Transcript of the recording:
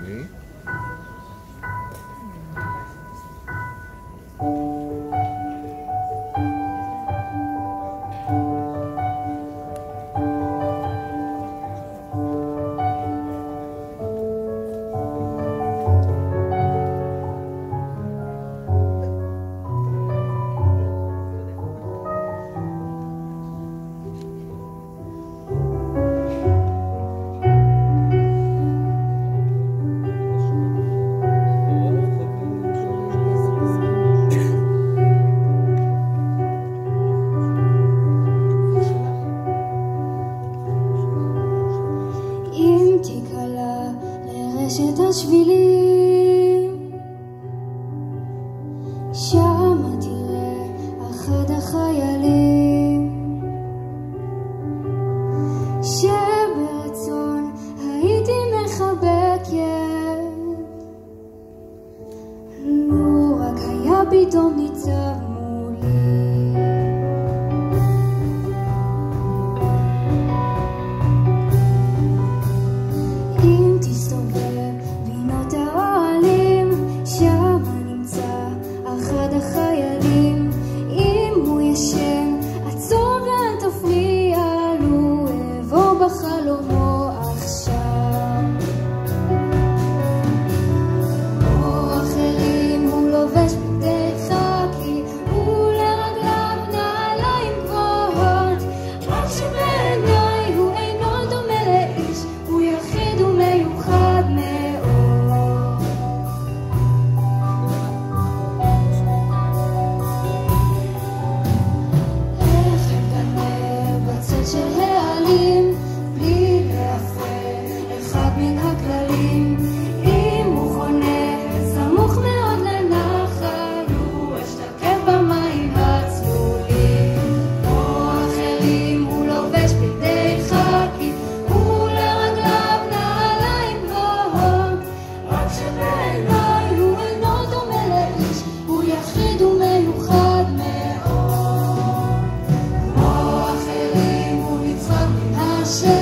שלי. את השבילים שמה תראה אחד החיילים שברצון הייתי מחבקת לו רק היה פתאום ניצב מולי אם תסתובב החיילים אם הוא ישן עצור ואל תפריע לו אבוא בחלומו עכשיו או אחרים הוא לובש בגדי חאקי הוא לרגליו נעליים גבוהות רק שבעיניי הוא אינו דומה לאיש הוא יחיד ומיוחד מאוד של העלים בלי להפר אחד מן הכללים אם הוא חונה סמוך מאוד לנחל הוא אשתקף במים הצלולים או אחרים הוא לובש בגדי חאקי הוא לרגליו נעליים גבוהות רק שבעיניי הוא אינו דומה לאיש הוא יחיד ומיוחד מאוד I